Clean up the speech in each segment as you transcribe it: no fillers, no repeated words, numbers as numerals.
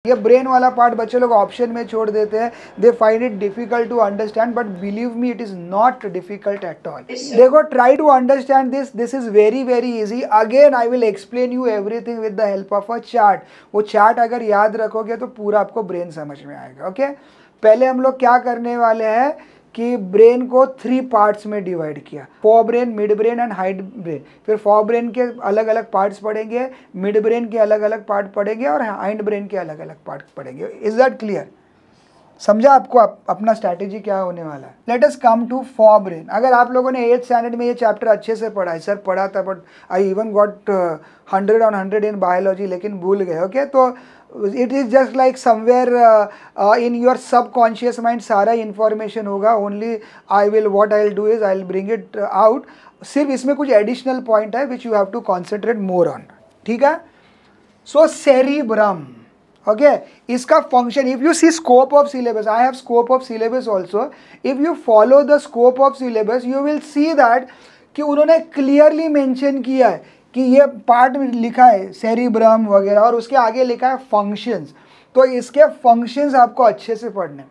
ये ब्रेन वाला पार्ट बच्चे लोग ऑप्शन में छोड़ देते हैं, they find it difficult to understand, but believe me it is not difficult at all. देखो, try to understand this is very very easy. Again I will explain you everything with the help of a chart. वो chart अगर याद रखोगे तो पूरा आपको brain समझ में आएगा। ओके, पहले हम लोग क्या करने वाले हैं कि ब्रेन को 3 पार्ट्स में डिवाइड किया, fore brain, mid brain and hind brain. फिर फोर ब्रेन के अलग अलग पार्ट्स पढ़ेंगे, मिड ब्रेन के अलग अलग पार्ट पढ़ेंगे और हाइंड ब्रेन के अलग अलग पार्ट पढ़ेंगे। Is that clear? समझा आपको अपना स्ट्रैटेजी क्या होने वाला है? Let us come to forebrain. अगर आप लोगों ने 8th स्टैंडर्ड में ये चैप्टर अच्छे से पढ़ा है, सर पढ़ा था but I even got 100 on 100 in biology, लेकिन भूल गए। ओके, तो it is just like somewhere in your subconscious mind सारा इन्फॉर्मेशन होगा। Only I will what I will do is I will bring it out. सिर्फ इसमें कुछ additional point है which you have to concentrate more on. ठीक है, so cerebrum, okay, इसका function, if you see scope of syllabus, I have scope of syllabus also, if you follow the scope of syllabus you will see that कि उन्होंने clearly mention किया है कि ये part में लिखा है सेरिब्रम वगैरह, और उसके आगे लिखा है फंक्शंस। तो इसके फंक्शंस आपको अच्छे से पढ़ने,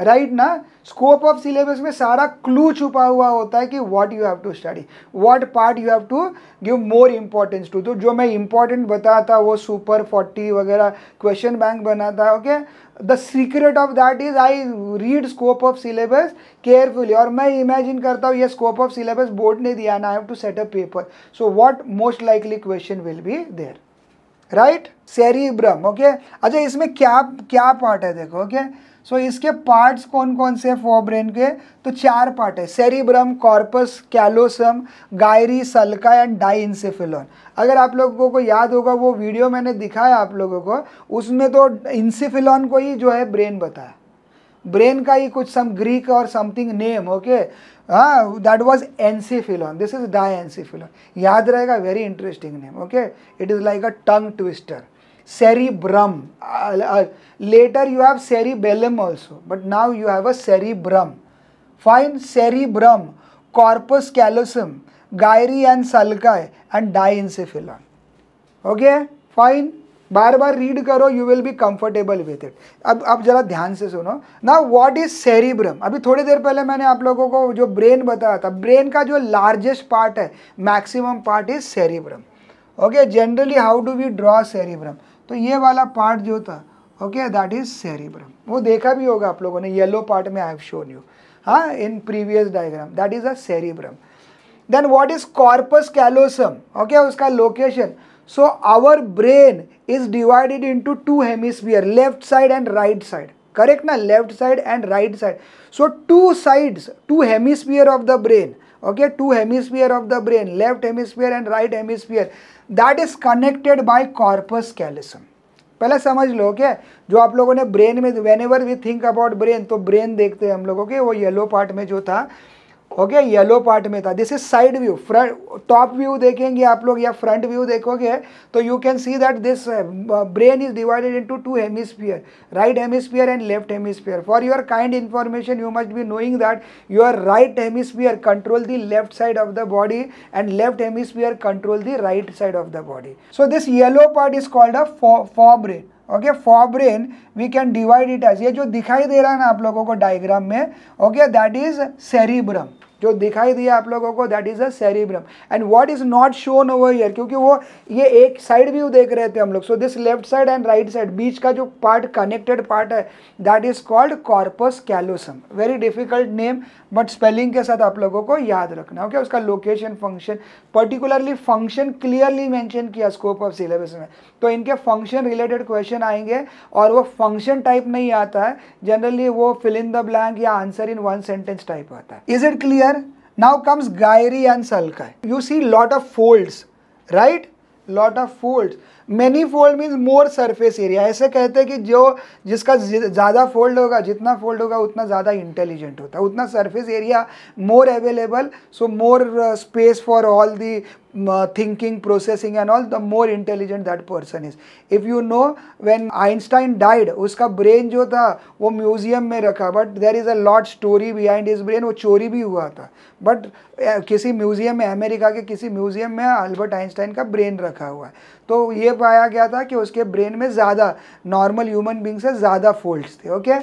राइट ना। स्कोप ऑफ सिलेबस में सारा क्लू छुपा हुआ होता है कि what you have to study, what part you have to give more importance to. तो जो मैं इंपॉर्टेंट बताया था वो सुपर 40 वगैरह क्वेश्चन बैंक बना था। Okay, the secret of that is I read scope of syllabus carefully, और मैं इमेजिन करता हूँ ये स्कोप ऑफ सिलेबस बोर्ड ने दिया ना, I have to set a paper, so what most likely question will be there, right. Cerebrum, okay. अच्छा, इसमें क्या क्या पार्ट है देखो। ओके, सो इसके पार्ट्स कौन कौन से फोर ब्रेन के? तो 4 पार्ट है, cerebrum, corpus callosum, gyri, sulci and diencephalon. अगर आप लोगों को याद होगा वो वीडियो मैंने दिखाया आप लोगों को, उसमें तो इंसेफेलॉन को ही जो है ब्रेन बताया, ब्रेन का ही कुछ सम ग्रीक और समथिंग नेम। ओके, हाँ, दैट वाज एनसेफेलॉन, दिस इज डाइंसेफेलॉन। याद रहेगा, very interesting name. Okay, it is like a tongue twister. Cerebrum, later you have cerebellum also, but now you have a cerebrum. Fine, cerebrum, corpus callosum, gyri and sulci and diencephalon. Okay, fine. बार बार read करो, you will be comfortable with it. अब जरा ध्यान से सुनो ना, what is cerebrum. अभी थोड़ी देर पहले मैंने आप लोगों को जो ब्रेन बताया था, ब्रेन का जो लार्जेस्ट पार्ट है, maximum part is cerebrum. Okay, generally how do we draw cerebrum? तो ये वाला पार्ट जो था, ओके, दैट इज सेरिब्रम। वो देखा भी होगा आप लोगों ने, येलो पार्ट में आई हैव शोन यू, हाँ, in previous diagram, that is a cerebrum. Then what is corpus callosum? Okay, उसका location. So our brain is divided into 2 hemisphere, left side and right side, correct ना, left side and right side. So 2 sides, 2 hemisphere of the brain, okay, 2 hemisphere of the brain, left hemisphere and right hemisphere, that is connected by corpus callosum। पहले समझ लो, okay, जो आप लोगों ने brain में, whenever we think about brain, तो brain देखते हैं हम लोग। ओके, वो येलो पार्ट में जो था, ओके, येलो पार्ट में था, this is side view. Front, top view देखेंगे आप लोग या फ्रंट व्यू देखोगे तो you can see that this brain is divided into 2 hemisphere, right hemisphere and left hemisphere. For your kind information you must be knowing that your right hemisphere control the left side of the body and left hemisphere control the right side of the body. So this yellow part is called a forebrain. Okay, forebrain we can divide it as, ये जो दिखाई दे रहा है ना आप लोगों को diagram में, ओके, दैट इज सेरिब्रम। जो दिखाई दिया आप लोगों को, that is a cerebrum. And what is not shown over here, क्योंकि वो ये एक साइड व्यू देख रहे थे हम लोग। So this left side and right side, बीच का जो पार्ट कनेक्टेड पार्ट है, that is called corpus callosum. Very difficult name, but spelling के साथ आप लोगों को याद रखना। ओके, उसका location, function, particularly function clearly mention किया स्कोप ऑफ सिलेबस में। तो इनके फंक्शन रिलेटेड क्वेश्चन आएंगे, और वो फंक्शन टाइप नहीं आता है जनरली, वो फिल इन द ब्लैंक या आंसर इन 1 sentence टाइप आता है। Is it clear? Now comes gyri and sulci. You see lot of folds, right? Lot of folds. Many fold means more surface area. ऐसे कहते हैं कि जो जिसका ज़्यादा फोल्ड होगा, जितना फोल्ड होगा उतना ज़्यादा इंटेलिजेंट होता है, उतना surface area more available, so more space for all the thinking, processing and all, the more intelligent that person is. If you know, when Einstein died, उसका ब्रेन जो था वो म्यूजियम में रखा, but there is a lot story behind his brain. वो चोरी भी हुआ था, बट किसी म्यूजियम में, अमेरिका के किसी म्यूजियम में अल्बर्ट आइंस्टाइन का ब्रेन रखा हुआ है। तो ये पाया गया था कि उसके ब्रेन में ज़्यादा नॉर्मल ह्यूमन बींग से ज़्यादा फोल्ड्स थे। Okay,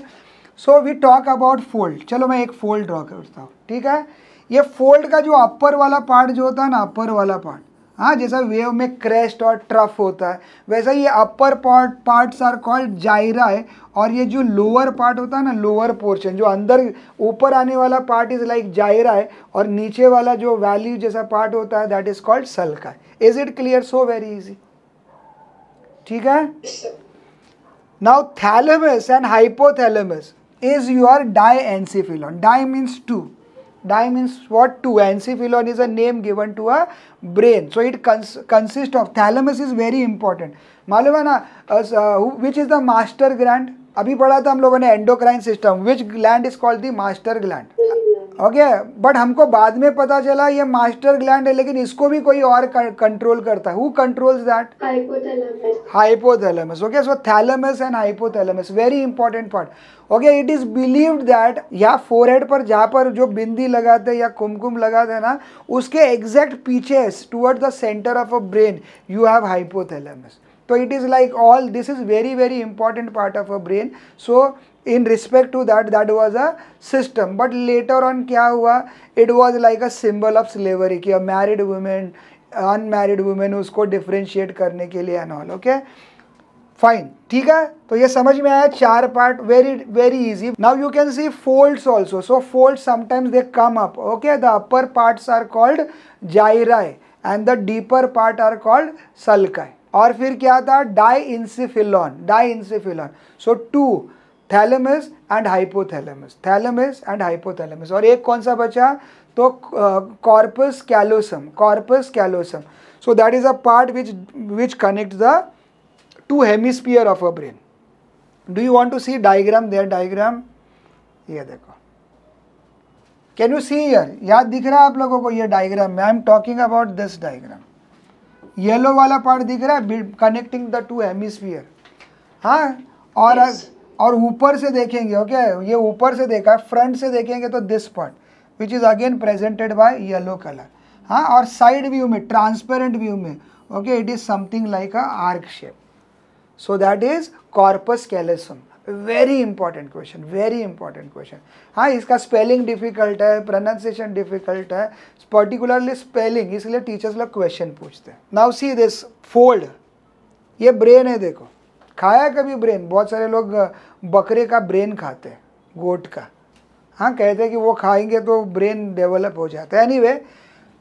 so we talk about fold. चलो मैं एक फोल्ड ड्रॉ करता हूँ, ठीक है। ये फोल्ड का जो अपर वाला पार्ट जो होता है ना, अपर वाला पार्ट, हाँ, जैसा वेव में क्रेस्ट और ट्रफ होता है वैसा ये अपर पार्ट्स आर कॉल्ड जायरा है, और ये जो लोअर पार्ट होता है ना, लोअर पोर्शन जो अंदर ऊपर आने वाला पार्ट इज लाइक जायरा है, और नीचे वाला जो वैल्यू जैसा पार्ट होता है that is called सल्का। Is it clear? So very easy, ठीक है। Now thalamus and hypothalamus is your diencephalon. Di means two. Di means what? Two. Encephalon is a name given to a brain. So it consists of, thalamus is very important. मालूम है ना which is the master gland? अभी पढ़ा था हम लोगों ने endocrine system. Which gland is called the master gland? Okay, but हमको बाद में पता चला ये मास्टर ग्लैंड है, लेकिन इसको भी कोई और कंट्रोल करता है। Who controls that? Hypothalamus. Okay, so thalamus and hypothalamus very important part. Okay, it is believed that या फोरहेड पर जहाँ पर जो बिंदी लगाते हैं या कुमकुम लगाते हैं ना, उसके एग्जैक्ट पीछे toward the centre of a brain you have hypothalamus. तो it is like all this is very very important part of a brain. So in respect to that was a system, but later on क्या हुआ, it was like a symbol of slavery कि a married women unmarried women उसको differentiate करने के लिए and all। okay, fine, ठीक है। तो ये समझ में आया चार part, very very easy। now you can see folds also। so folds sometimes they come up। okay, the upper parts are called gyri and the deeper part are called sulci। और फिर क्या था? diencephalon। so two, thalamus and hypothalamus, thalamus and hypothalamus. और एक कौन सा बचा? तो corpus callosum. So that is a part which connect the two hemisphere of a brain. Do you want to see diagram? There diagram, ये देखो, can you see here? याद दिख रहा है आप लोगों को ये डायग्राम में? I am talking about this diagram. Yellow वाला पार्ट दिख रहा है, कनेक्टिंग द टू हेमिस्फीयर। हाँ, और ऊपर से देखेंगे, ओके, ये ऊपर से देखा, फ्रंट से देखेंगे तो this part which is again presented by yellow colour. हाँ, और साइड व्यू में, ट्रांसपेरेंट व्यू में, okay, it is something like a arc shape. So that is corpus callosum. Very important question, very important question. हाँ, इसका spelling difficult है, pronunciation difficult है, particularly spelling, इसलिए teachers लोग क्वेश्चन पूछते हैं। नाउ सी दिस फोल्ड, ये brain है, देखो, खाया कभी ब्रेन? बहुत सारे लोग बकरे का ब्रेन खाते हैं, गोट का। हाँ, कहते हैं कि वो खाएंगे तो ब्रेन डेवलप हो जाता है। Anyway,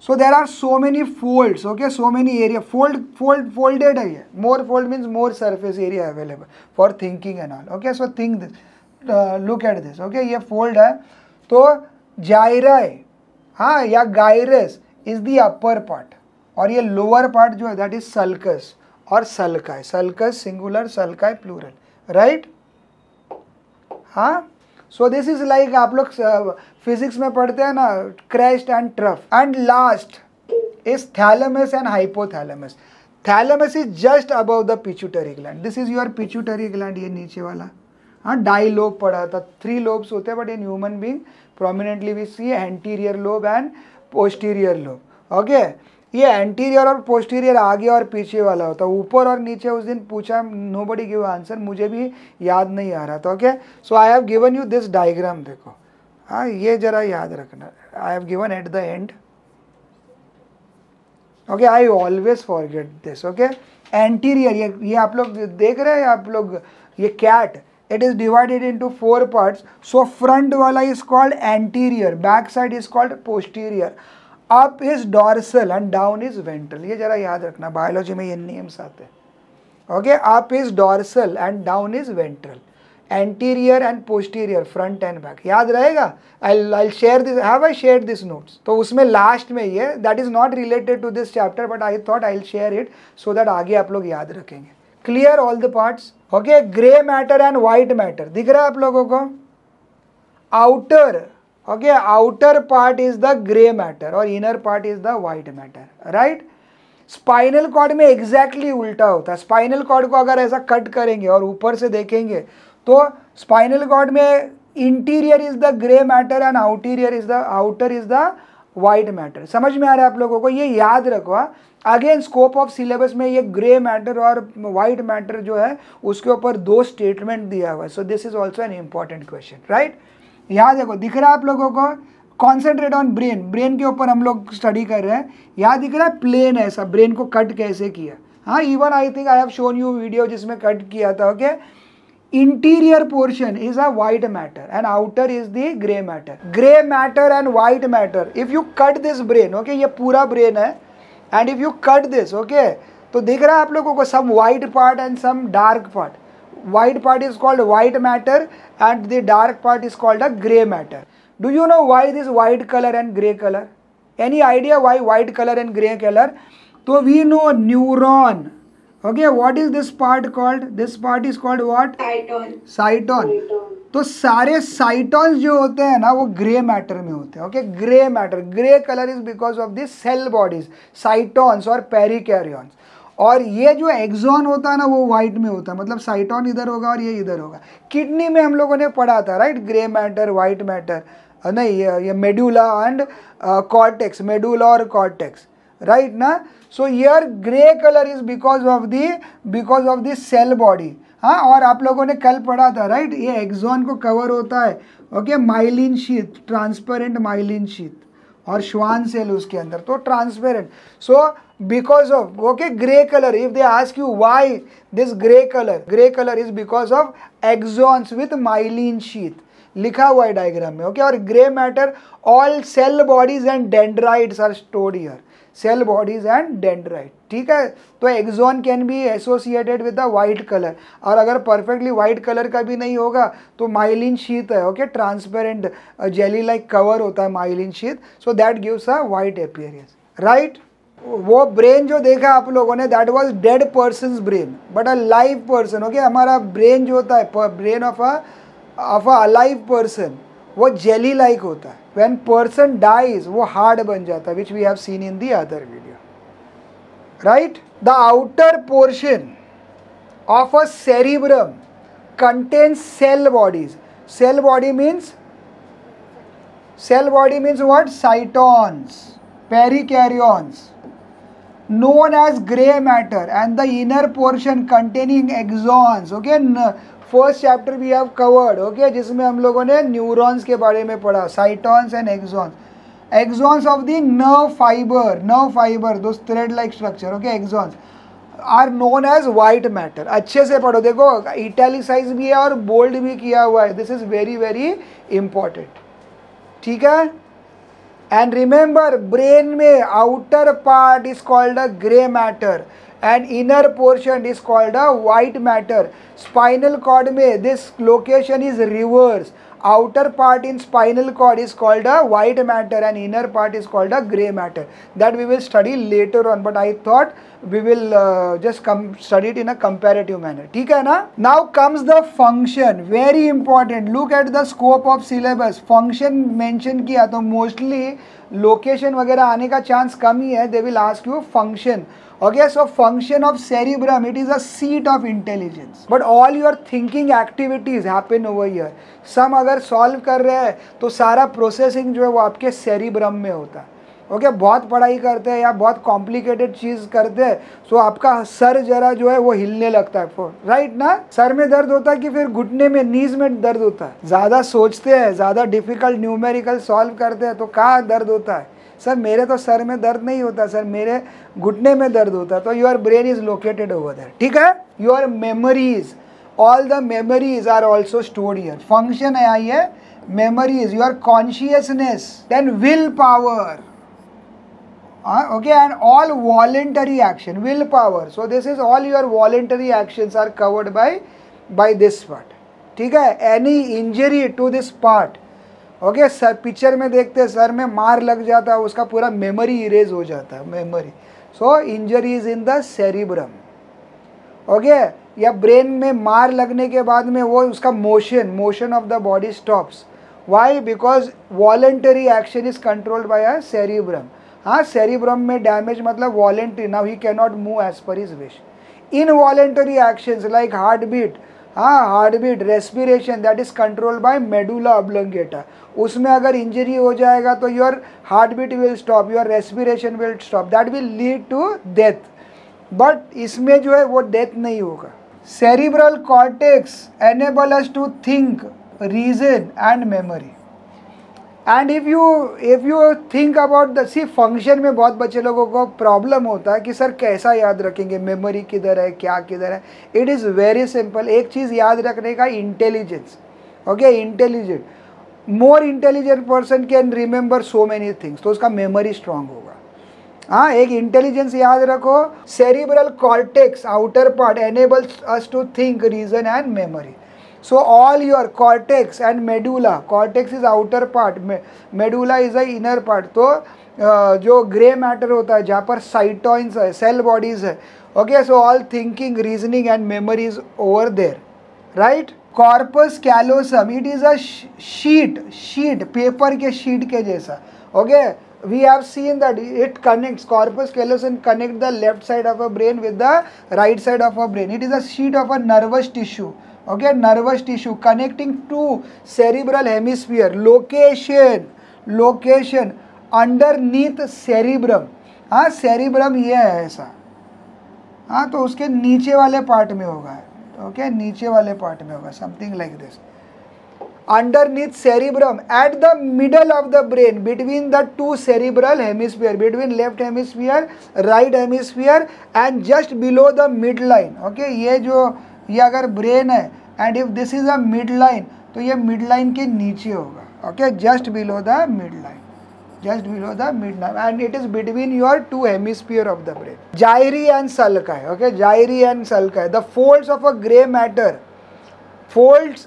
so there are so many folds. Okay, so many area, folded है ये। More fold means more surface area available for thinking and all. Okay, so think this, look at this. Okay, ये fold है, तो gyri, हाँ, या gyrus is the upper part, और ये lower part जो है दैट इज सल्कस और sulci. Sulcus singular, sulci plural, right. हाँ, सो दिस इज लाइक, आप लोग फिजिक्स में पढ़ते हैं ना, crest and trough. And last is thalamus and hypothalamus. Thalamus is just above the pituitary gland. This is your pituitary gland, ये नीचे वाला। हाँ, डाई लोब पढ़ा था, 3 लोब्स होते हैं, but in human being prominently we see anterior lobe and posterior lobe. Okay, ये anterior और पोस्टीरियर आगे और पीछे वाला होता है, ऊपर और नीचे। उस दिन पूछा, नोबडी गिव आंसर, मुझे भी याद नहीं आ रहा था। Okay, so I have given you this diagram, देखो। हाँ, ये जरा याद रखना, I have given at the end. Okay, I always forget this. Okay, anterior, ये आप लोग देख रहे हैं, आप लोग, ये cat, it is divided into 4 parts. So front वाला is called anterior, back side is called posterior, up is dorsal and down is ventral। ये जरा याद रखना, बायोलॉजी में ये नेम्स आते हैं। Okay, up is dorsal and down is ventral, anterior and posterior, front and back। याद रहेगा? I'll share this, have I shared this notes? तो उसमें लास्ट में ये, that is not related to this chapter, but I thought I'll share it so that आगे आप लोग याद रखेंगे। Clear all the parts? Okay, grey matter and white matter दिख रहा है आप लोगों को? Outer, okay, outer part is the grey matter और inner part is the white matter, right. Spinal cord में एग्जैक्टली उल्टा होता है। स्पाइनल कॉर्ड को अगर ऐसा कट करेंगे और ऊपर से देखेंगे तो स्पाइनल कॉर्ड में interior is the grey matter and outer is the white matter. समझ में आ रहा है आप लोगों को, ये याद रखो। अगेन स्कोप ऑफ सिलेबस में ये ग्रे मैटर और वाइट मैटर जो है उसके ऊपर 2 स्टेटमेंट दिया हुआ है। सो this is also an important question, right. यहाँ देखो दिख रहा है आप लोगों को, कॉन्सेंट्रेट ऑन ब्रेन, ब्रेन के ऊपर हम लोग स्टडी कर रहे हैं। यहाँ दिख रहा है प्लेन ऐसा, ब्रेन को कट कैसे किया। हाँ, even I think I have shown you video जिसमें कट किया था। Okay, interior portion is a white matter and outer is the grey matter. Grey matter and white matter, if you cut this brain, okay, ये पूरा brain है, and if you cut this, okay, तो दिख रहा है आप लोगों को some white part and some dark part. white part is called white matter and the dark part is called a gray matter. Do you know why this white color and gray color? Any idea why white color and gray color? So we know neuron. Okay, what is this part called? This part is called what? Cyton. Cyton. तो सारे साइटॉन्स जो होते हैं ना वो grey matter में होते हैं। Okay, grey matter, grey colour is because of this cell bodies, cytons और पेरिकैरियॉन्स। और ये जो एक्सॉन होता है ना वो वाइट में होता है, मतलब साइटॉन इधर होगा और ये इधर होगा। किडनी में हम लोगों ने पढ़ा था, right, grey matter, white matter, नहीं ये मेडुला एंड कॉर्टेक्स, मेडुला और कॉर्टेक्स, राइट ना। So here grey colour is because of the cell body. हाँ, और आप लोगों ने कल पढ़ा था, राइट, ये एक्सॉन को कवर होता है, okay, myelin sheath, transparent myelin sheath, और श्वान सेल उसके अंदर, तो transparent. So because of, okay, grey colour, if they ask you why this grey colour is because of axons with myelin sheath, लिखा हुआ है डायग्राम में। ओके, और grey matter, all cell bodies and dendrites are stored here, cell bodies and dendrite, ठीक है। तो axon can be associated with the white colour, और अगर परफेक्टली वाइट कलर का भी नहीं होगा तो माइलिन शीथ है, okay, transparent jelly like cover होता है myelin sheath, so that gives a white appearance, right. वो ब्रेन जो देखा आप लोगों ने, that was dead person's brain, but a live person, okay. हमारा ब्रेन जो होता है, brain of a alive person, वो जेली लाइक होता है। व्हेन पर्सन डाइज वो हार्ड बन जाता है, which we have seen in the other video, right. The outer portion of a cerebrum contains cell bodies. Cell body means what? Cytons, perikaryoons, known as gray matter, and the inner portion containing axons. Okay, first chapter भी have covered, okay, जिसमें हम लोगों ने neurons के बारे में पढ़ा, cytons and axons, axons of the nerve fibre, दो thread like structure, okay, axons are known as white matter. अच्छे से पढ़ो, देखो इटैलिसाइज भी है और बोल्ड भी किया हुआ है, this is very very important, ठीक है। एंड रिमेंबर, ब्रेन में outer part is called a grey matter and inner portion is called a white matter. Spinal cord में this location is reverse. Outer part in spinal cord is called a white matter and inner part is called a gray matter. That we will study later on, but I thought we will just study it in a comparative manner. ठीक है ना? Now comes the function, very important. Look at the scope of syllabus. Function mention किया तो mostly location वगैरह आने का chance कम ही है. They will ask you function. Okay, so function of cerebrum, it is a seat of intelligence, but all your thinking activities happen over here. Some अगर solve कर रहे हैं तो सारा processing जो है वो आपके cerebrum में होता है। ओके, बहुत पढ़ाई करते हैं या बहुत कॉम्प्लिकेटेड चीज़ करते हैं तो आपका सर जरा जो है वो हिलने लगता है, राइट ना। सर में दर्द होता है कि फिर घुटने में, नीज में दर्द होता है। ज़्यादा सोचते हैं, ज़्यादा डिफिकल्ट न्यूमेरिकल सॉल्व करते हैं तो कहाँ दर्द होता है? सर मेरे तो सर में दर्द नहीं होता सर, मेरे घुटने में दर्द होता है। तो your brain is located over there, ठीक है। Your memories, all the memories are also stored here. Function है आई है memories, your consciousness, then will power, okay, and all voluntary action, will power. So this is all your voluntary actions are covered by this part, ठीक है। any injury to this part, okay, sir picture में देखते हैं sir में मार लग जाता है, उसका पूरा मेमोरी इरेज हो जाता है, memory. So injury is in the cerebrum, okay. या ब्रेन में मार लगने के बाद में वो उसका motion of the body stops. Why? Because voluntary action is controlled by a cerebrum. हाँ, सेरिब्रम में डैमेज मतलब voluntary, now he can not move as per his wish. Involuntary actions like heart beat, हाँ, heart beat, respiration, that is controlled by medulla oblongata. उसमें अगर injury हो जाएगा तो your heart beat will stop, your respiration will stop, that will lead to death. But इसमें जो है वो डेथ नहीं होगा। Cerebral cortex enable us to think, reason and memory. And if you think about the C function में बहुत बच्चे लोगों को प्रॉब्लम होता है कि सर कैसा याद रखेंगे, मेमोरी किधर है, क्या किधर है। It is very simple. एक चीज़ याद रखने का, intelligence. Okay, intelligent, more intelligent person can remember so many things, तो उसका मेमोरी स्ट्रांग होगा। हाँ, एक इंटेलिजेंस याद रखो। Cerebral cortex outer part enables us to think, reason and memory. So all your cortex and medulla, cortex is outer part, medulla is the inner part। तो जो grey matter होता है जहाँ पर साइटोइंस है, सेल बॉडीज है, okay, so all thinking, reasoning and memory is over there, right. Corpus callosum, it is a sheet, paper के sheet के जैसा, ओके। We have seen that it connects, corpus callosum connect the left side of a brain with the right side of a brain. It is a sheet of a nervous tissue, okay, nervous tissue connecting to cerebral hemisphere. Location underneath cerebrum। हाँ, cerebrum ये है ऐसा, हाँ, तो उसके नीचे वाले part में होगा, ओके, नीचे वाले पार्ट में होगा, something like this. Underneath cerebrum, at the middle of the brain, between the two cerebral hemisphere, between left hemisphere, right hemisphere, and just below the midline, okay, ये अगर brain है, and if this is a midline, तो ये midline के नीचे होगा, okay, just below the midline, and it is between your two hemisphere of the brain. Gyri and sulci, okay, gyri and sulci, the folds of a gray matter, folds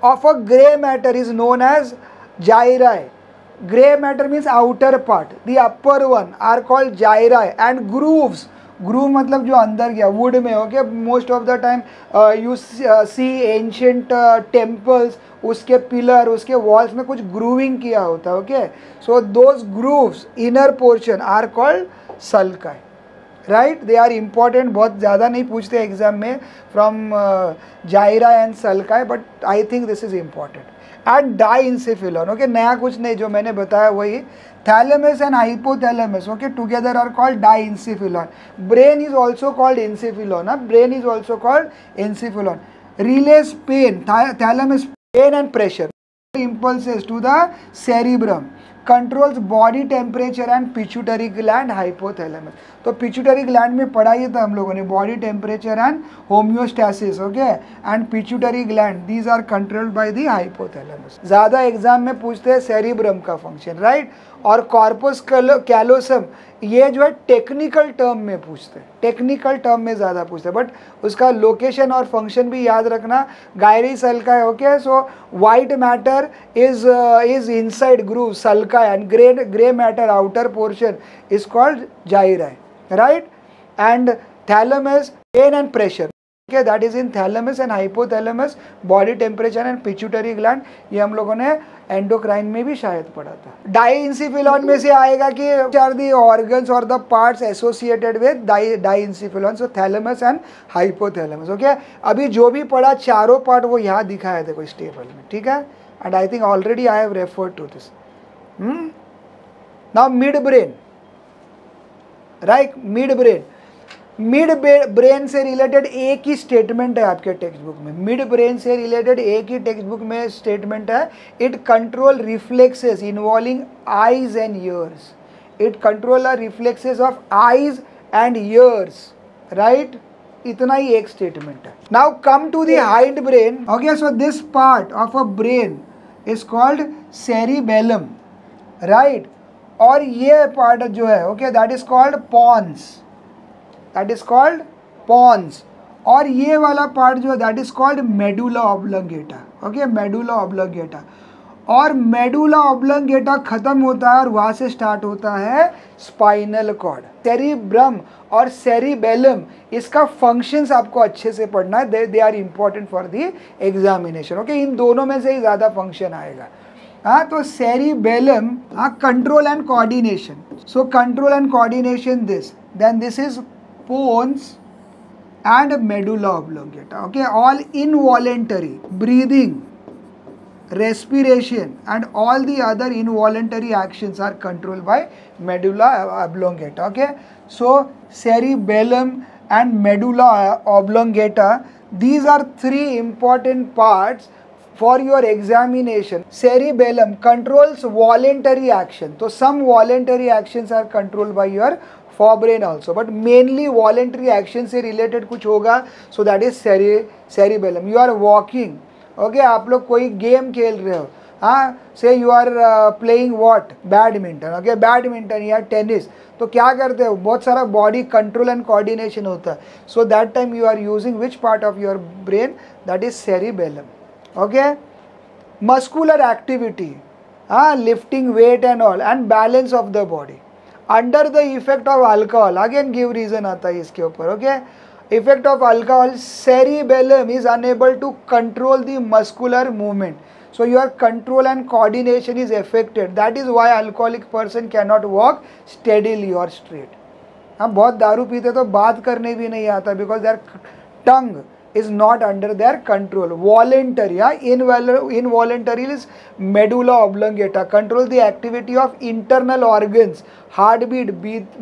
of a gray matter is known as gyri. Gray matter means outer part, the upper one are called gyri, and grooves, groove मतलब जो अंदर गया wood में, okay, most of the time you see ancient temples, उसके pillar, उसके walls में कुछ grooving किया होता है, okay, so those grooves, inner portion are called sulci, right, they are important, बहुत ज़्यादा नहीं पूछते एग्जाम में from gyri and sulci, but I think this is important. And diencephalon, okay, नया कुछ नहीं, जो मैंने बताया वही। Thalamus and hypothalamus, okay, together are called diencephalon. Brain is also called encephalon, brain is also called encephalon. Relays pain, thalamus pain and pressure, impulses to the cerebrum, controls body temperature and pituitary gland, hypothalamus। तो pituitary gland में पढ़ा ही था हम लोगों ने, body temperature and homeostasis, okay, and pituitary gland, these are controlled by the hypothalamus. ज़्यादा exam में पूछते हैं सेरिब्रम का फंक्शन, राइट। और कॉर्पस कैलोसम, ये जो है टेक्निकल टर्म में पूछते हैं, टेक्निकल टर्म में ज़्यादा पूछते हैं, बट उसका लोकेशन और फंक्शन भी याद रखना। गायरी सल्का है, okay, so white matter is inside groove sulci, and grey matter outer portion is called gyri, right, and thalamus, pain and pressure, okay, that is in thalamus and hypothalamus, body temperature and pituitary gland, ये हम लोगों ने endocrine में भी शायद पढ़ा था। डाइंसिफिलॉन में से आएगा कि आर द ऑर्गन्स और the parts associated with diencephalon, so thalamus and hypothalamus, okay. अभी जो भी पढ़ा चारों पार्ट वो यहाँ दिखाए थे कुछ टेबल में, ठीक है, and I think already I have referred to this. Now mid brain, right, mid brain से रिलेटेड एक ही स्टेटमेंट है आपके टेक्स्ट बुक में, मिड ब्रेन से रिलेटेड एक ही टेक्स्ट बुक में स्टेटमेंट है, it control reflexes involving eyes and ears, it control the reflexes of eyes and ears, right, इतना ही एक स्टेटमेंट है। Now come to the hind brain, okay, so this part of a brain is called cerebellum, right, और ये part जो है, okay, that is called pons, that is called pons, और ये वाला पार्ट जो है that is called medulla oblongata, okay, medulla oblongata. और मेडुला ऑब्लोंगेटा खत्म होता है और वहाँ से स्टार्ट होता है स्पाइनल कॉर्ड। सेरिब्रम और सेरिबेलम, इसका फंक्शंस आपको अच्छे से पढ़ना है, they are important for the examination, okay, इन दोनों में से ही ज़्यादा फंक्शन आएगा। हाँ, तो सेरिबेलम, हाँ, control and coordination, so control and coordination this, then this is pons and medulla oblongata. Okay, all involuntary breathing, respiration and all the other involuntary actions are controlled by medulla oblongata. Okay, so cerebellum and medulla oblongata, these are three important parts for your examination. Cerebellum controls voluntary action, so some voluntary actions are controlled by your forebrain also, but mainly voluntary action से related कुछ होगा, so that is cerebellum. You are walking, okay, आप लोग कोई game खेल रहे हो, हाँ, से you are playing what, badminton, okay, badminton या टेनिस, तो क्या करते हो, बहुत सारा बॉडी कंट्रोल एंड कोऑर्डिनेशन होता है, so that time you are using which part of your brain, that is cerebellum. Okay, muscular activity, हाँ, lifting weight and all and balance of the body under the effect of alcohol, again give reason आता है इसके ऊपर. Okay, effect of alcohol, cerebellum is unable to control the muscular movement, so your control and coordination is affected. That is why alcoholic person cannot walk steadily or straight. हम बहुत दारू पीते तो बात करने भी नहीं आता, because their tongue is not under their control. Voluntary, involuntary is medulla oblongata, control the activity of internal organs, heartbeat,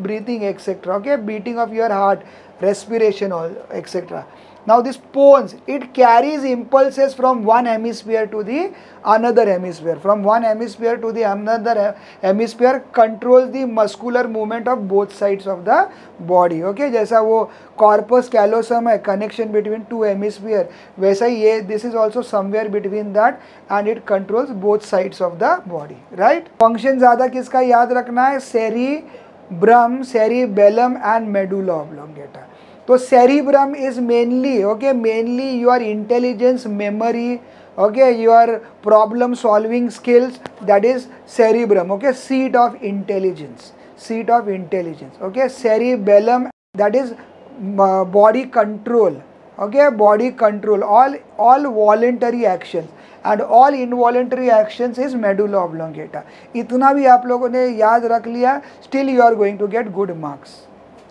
breathing, etc. Okay, beating of your heart, respiration, all, etc. Now this pons, it carries impulses from one hemisphere to the another hemisphere, from one hemisphere to the another hemisphere, controls the muscular movement of both sides of the body. Okay, जैसा वो corpus callosum है, connection between two hemisphere, वैसा ही ये, this is also somewhere between that, and it controls both sides of the body, right? Function ज़्यादा किसका याद रखना है, cerebrum, cerebellum and medulla oblongata. तो cerebrum is mainly, okay, mainly your intelligence, memory, okay, your problem solving skills, that is cerebrum. Okay, seat of intelligence, seat of intelligence. Okay, cerebellum, that is body control. Okay, body control, all voluntary actions, and all involuntary actions is medulla oblongata. इतना भी आप लोगों ने याद रख लिया, still you are going to get good marks.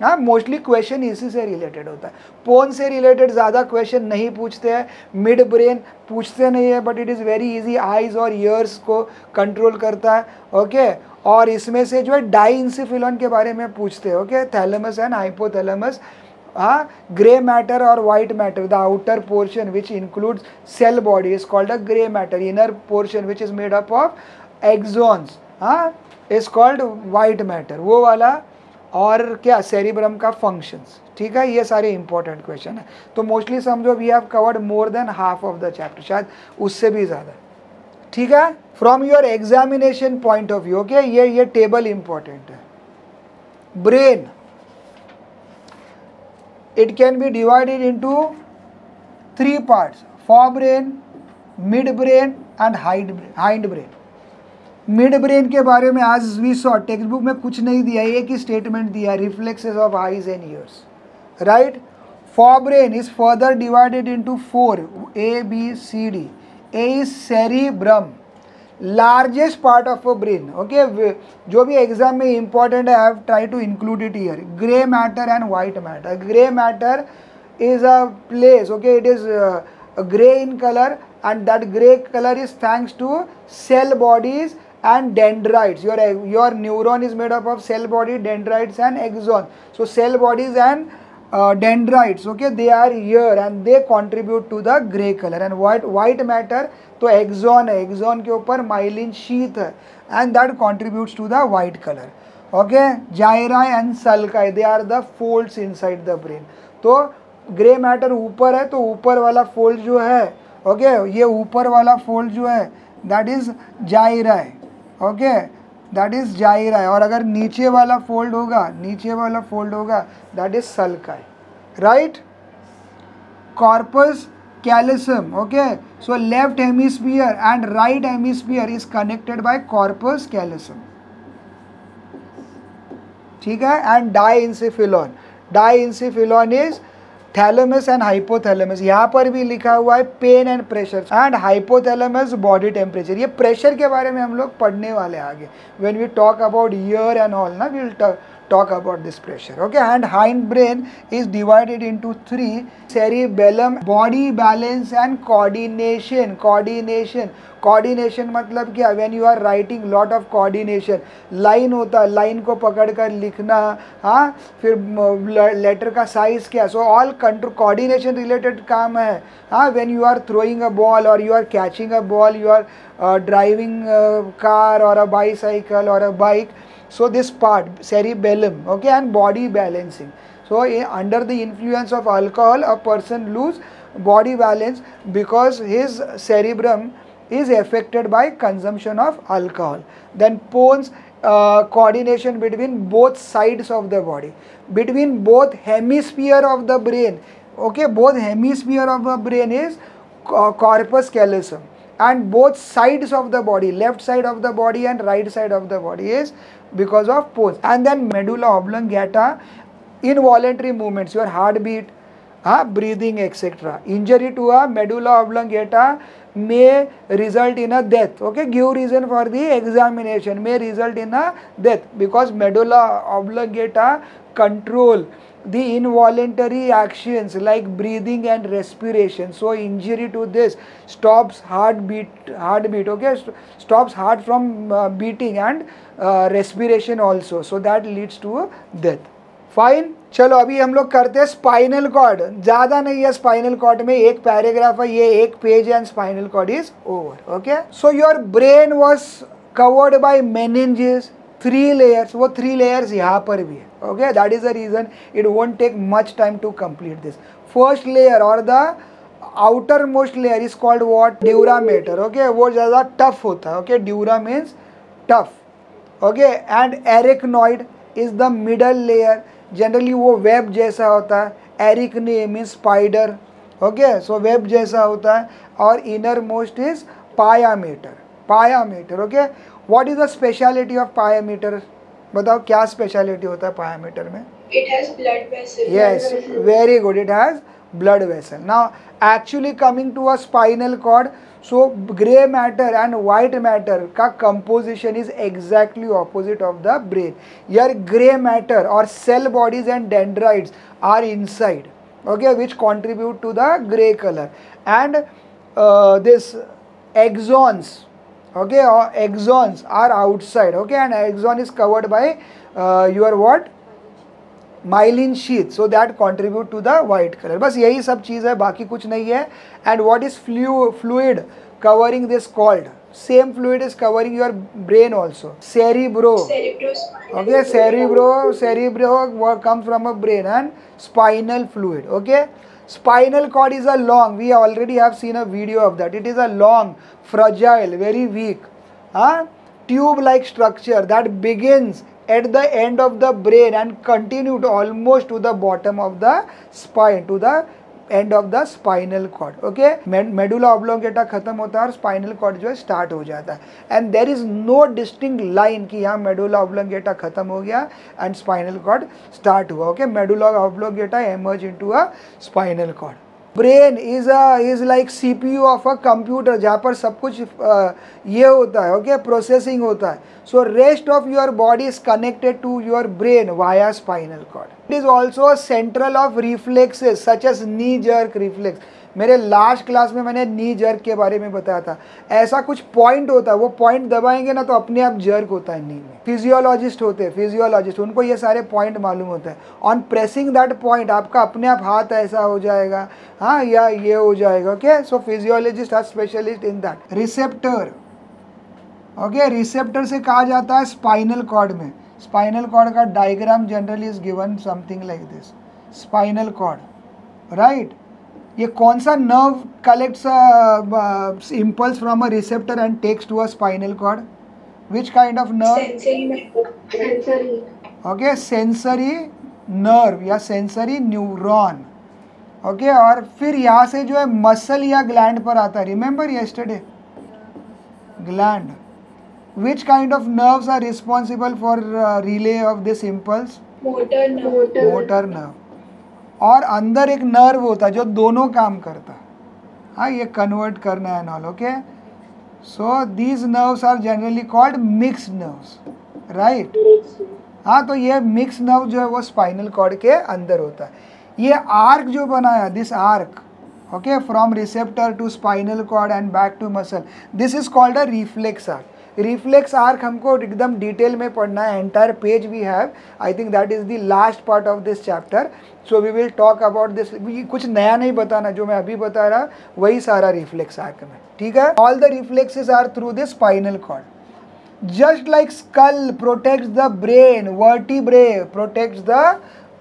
हाँ, mostly question इसी से रिलेटेड होता है. पोन से रिलेटेड ज़्यादा क्वेश्चन नहीं पूछते हैं, मिड ब्रेन पूछते नहीं है, but it is very easy, eyes और ईयर्स को कंट्रोल करता है. ओके, और इसमें से जो है डाइंसिफिलॉन के बारे में पूछते हैं. ओके, थैलेमस एंड हाइपोथैलेमस, हाँ, ग्रे मैटर और white matter, the outer portion which includes cell body is called a grey matter, inner portion which is made up of axons, हाँ, इज कॉल्ड वाइट मैटर, वो वाला. और क्या, cerebrum का functions. ठीक है, ये सारे इंपॉर्टेंट क्वेश्चन है. तो मोस्टली समझो we have covered more than half of the chapter, शायद उससे भी ज़्यादा. ठीक है, from your examination point of view. Okay, ये टेबल इंपॉर्टेंट है. Brain, it can be divided into three parts: forebrain, midbrain and hindbrain. Mid-brain के बारे में आज वी सॉ टेक्स्ट बुक में कुछ नहीं दिया, एक ही स्टेटमेंट दिया, reflexes of eyes and ears, right. Forebrain is further divided into 4, A, B, C, D. A is cerebrum, largest part of a brain. Okay, जो भी एग्जाम में इंपॉर्टेंट है, I have try to include it here. Grey matter and white matter. Grey matter is a place, okay, it is gray in color, and that gray color is thanks to cell bodies and dendrites. Your neuron is made up of cell body, dendrites and axon. So cell bodies and dendrites, okay, they are here and they contribute to the gray color. And white matter, तो axon है, axon के ऊपर myelin sheath है, and that contributes to the white color. Okay, gyri and sulci, they are the folds inside the brain. तो grey matter ऊपर है, तो ऊपर वाला फोल्ड जो है, ओके, ये ऊपर वाला फोल्ड जो है, that is gyri. Okay, that is gyri. और अगर नीचे वाला फोल्ड होगा, नीचे वाला फोल्ड होगा, that is sulci, right. Corpus callosum. Okay, so left hemisphere and right hemisphere is connected by corpus callosum. ठीक है, and diencephalon. Diencephalon is thalamus and hypothalamus. यहाँ पर भी लिखा हुआ है pain and pressure, and hypothalamus body temperature. ये pressure के बारे में हम लोग पढ़ने वाले हैं आगे, when we talk about ear and all ना, we will talk about this pressure. Okay, and hindbrain is divided into three: cerebellum, body balance and coordination. Coordination मतलब क्या? When you are writing lot of coordination, line होता है, line को पकड़ कर लिखना, हाँ, फिर लेटर का साइज क्या, so all control coordination related काम है. हाँ, when you are throwing a ball और you are catching a ball, you are driving car और अ बाईसाइकिल और a bike, so this part cerebellum, okay, and body balancing. So under the influence of alcohol a person lose body balance because his cerebrum is affected by consumption of alcohol. Then pons, coordination between both sides of the body, between both hemisphere of the brain. Okay, both hemisphere of the brain is corpus callosum, and both sides of the body, left side of the body and right side of the body, is because of pons. And then medulla oblongata, involuntary movements, your heartbeat, breathing, etc. Injury to a medulla oblongata may result in a death. Okay, give reason for the examination, may result in a death because medulla oblongata control the involuntary actions like breathing and respiration. So injury to this stops heartbeat, okay, stops heart from beating, and respiration also, so that leads to death. Fine, चलो अभी हम लोग करते हैं spinal cord. ज़्यादा नहीं है spinal cord में, एक पैराग्राफ है, ये एक पेज है, and spinal cord is over. Okay, so your brain was covered by meninges, 3 layers, वो 3 layers यहाँ पर भी है. Okay, that is the reason it won't take much time to complete this. First layer और the outer most layer is called what? Dura mater. Okay, वो ज़्यादा tough होता है. Okay, dura means tough. Okay, and एरिकनॉइड is the middle layer, generally वो web जैसा होता है. Arachne means spider. Okay, so web जैसा होता है. और inner most is pia mater. Okay, what is the speciality of pia mater? बताओ क्या स्पेशलिटी होता है पायामीटर में? It has blood vessel. Yes, very good. It has blood vessel. Now, actually coming to a spinal cord, so gray matter and white matter का composition is exactly opposite of the brain. Here gray matter or cell bodies and dendrites are inside, okay, which contribute to the gray color, and this axons, okay, or axons are outside. Okay, and axon is covered by your what? Myelin sheath, so that contribute to the white colour. बस यही सब चीज़ है, बाकी कुछ नहीं है. And what is fluid covering this called? Same fluid is covering your brain also. Cerebro. Okay, cerebro comes from a brain and spinal fluid. Okay, spinal cord is a long, we already have seen a video of that, it is a long, fragile, very weak, tube like structure that begins at the end of the brain and continued almost to the bottom of the spine, to the end of the spinal cord. Okay, medulla oblongata खत्म होता है और spinal cord जो है start हो जाता है. And there is no distinct line कि यहाँ medulla oblongata खत्म हो गया and spinal cord start हुआ. Okay, medulla oblongata emerge into a spinal cord. Brain is like CPU of a computer, जहाँ पर सब कुछ ये होता है. ओके, प्रोसेसिंग होता है. So rest of your body is connected to your brain via spinal cord. It is also central of reflexes such as knee jerk reflex. मेरे लास्ट क्लास में मैंने नी जर्क के बारे में बताया था. ऐसा कुछ पॉइंट होता है, वो पॉइंट दबाएंगे ना तो अपने आप जर्क होता है नी में. फिजियोलॉजिस्ट होते हैं, फिजियोलॉजिस्ट, उनको ये सारे पॉइंट मालूम होता है. ऑन प्रेसिंग दैट पॉइंट आपका अपने आप हाथ ऐसा हो जाएगा, हाँ, या ये हो जाएगा. Okay, so physiologist are specialist in that. Receptor. Okay, receptor से कहा जाता है स्पाइनल कॉर्ड में. स्पाइनल कॉर्ड का diagram generally is given something like this. Spinal cord, right. ये कौन सा nerve collects impulse from a receptor and takes to a spinal cord? Which kind of nerve? Sensory. Okay, sensory nerve या sensory neuron. Okay, और फिर यहाँ से जो है मसल या ग्लैंड पर आता है. Remember yesterday, gland. Which kind of nerves are responsible for relay of this impulse? Motor nerve. और अंदर एक नर्व होता है जो दोनों काम करता है, हाँ, ये कन्वर्ट करना है नॉल. Okay, so these nerves are generally called mixed nerves, right. हाँ, तो ये मिक्स नर्व जो है वो स्पाइनल कॉर्ड के अंदर होता है। ये आर्क जो बनाया, this arc, okay, from receptor to spinal cord and back to muscle, this is called a reflex arc. Reflex arc हमको एकदम डिटेल में पढ़ना है, entire page we have, I think that is the last part of this chapter, so we will talk about this. कुछ नया नहीं बताना, जो मैं अभी बता रहा वही सारा रिफ्लेक्स आर्क में, ठीक है। All the reflexes are through the spinal cord. Just like skull protects the brain, vertebrae protects the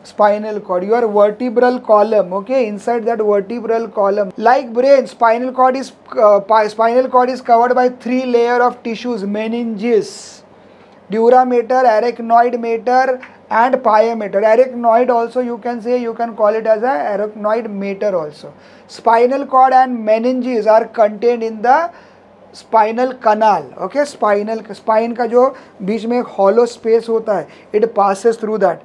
spinal cord, your vertebral column, okay, inside that vertebral column. Like brain, spinal cord is covered by 3 layers of tissues: meninges, dura mater, arachnoid mater and pia mater. Arachnoid also you can say, you can call it as a arachnoid mater also. Spinal cord and meninges are contained in the spinal canal, okay, spine का जो बीच में एक hollow space होता है, it passes through that.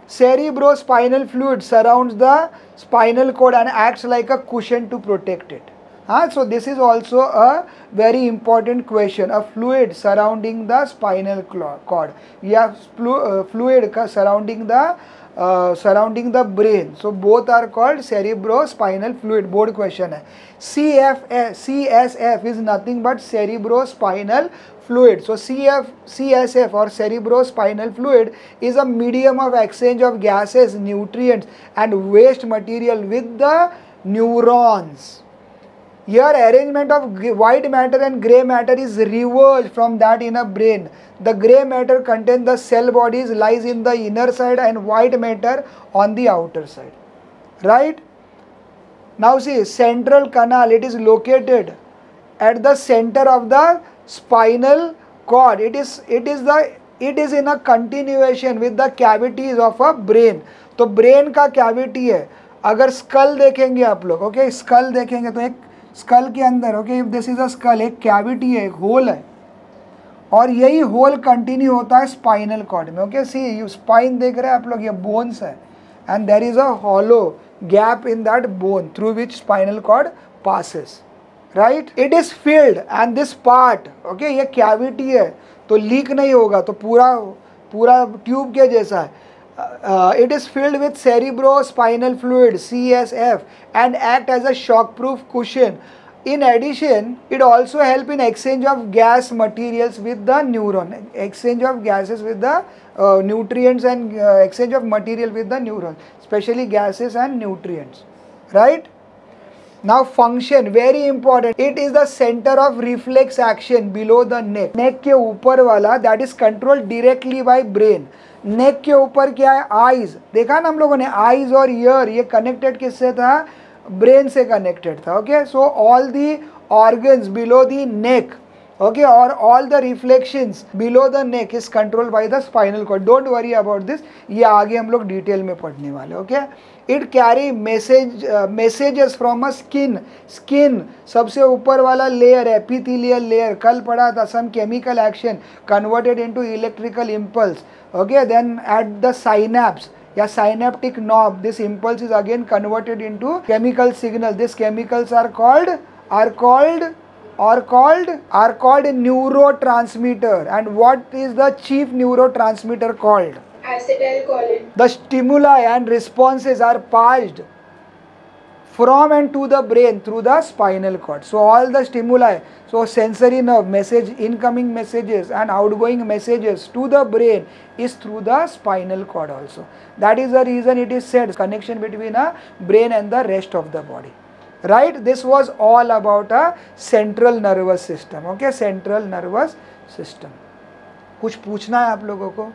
Cerebro spinal fluid surrounds the spinal cord and acts like a cushion to protect it. हाँ, so this is also a very important question, a fluid surrounding the spinal cord या fluid का surrounding the brain, so both are called cerebrospinal fluid. Board question है। CSF is nothing but cerebrospinal fluid. So CSF or cerebrospinal fluid is a medium of exchange of gases, nutrients and waste material with the neurons. Here arrangement of white matter and grey matter is reversed from that in a brain. The grey matter contains the cell bodies, lies in the inner side, and white matter on the outer side. Right? Now see, central canal, it is located at the center of the spinal cord. It is in a continuation with the cavities of a brain. तो brain का cavity है। अगर skull देखेंगे आप लोग, okay, skull देखेंगे तो एक स्कल के अंदर, okay, if this is a skull, एक कैविटी है, एक होल है, और यही होल कंटिन्यू होता है स्पाइनल कॉर्ड में, ओके। सी यू स्पाइन देख रहे हैं आप लोग, ये बोन्स है and there is a hollow gap in that bone through which spinal cord passes, right. It is filled and this part, okay, ये कैविटी है तो लीक नहीं होगा, तो पूरा ट्यूब के जैसा है। It is filled with cerebrospinal fluid, CSF, and act as a shock-proof cushion. In addition, it also helps in exchange of gas materials with the neuron, exchange of gases with the nutrients and exchange of material with the neuron, especially gases and nutrients, right? Now function, very important. It is the center of reflex action below the neck. Neck के ऊपर वाला, that is controlled directly by brain. नेक के ऊपर क्या है? Eyes. देखा ना हम लोगों ने, आईज और ईयर ये कनेक्टेड किससे था? ब्रेन से कनेक्टेड था, okay. So all the organs below the neck, okay, और all the reflections below the neck is controlled by the spinal cord. Don't worry about this, ये आगे हम लोग डिटेल में पढ़ने वाले, okay. It carry messages from a skin सबसे ऊपर वाला लेयर, एपिथेलियल लेयर, कल पढ़ा था, some chemical action converted into electrical impulse, okay, then at the synapse या synaptic knob, this impulse is again converted into chemical signal. These chemicals are called neurotransmitter. And what is the chief neurotransmitter called? Acetylcholine. The stimuli and responses are passed from and to the brain through the spinal cord. So all the stimuli, so sensory nerve message, incoming messages and outgoing messages to the brain is through the spinal cord also. That is the reason it is said connection between a brain and the rest of the body, right? This was all about a central nervous system, okay, central nervous system. कुछ पूछना है आप लोगों को?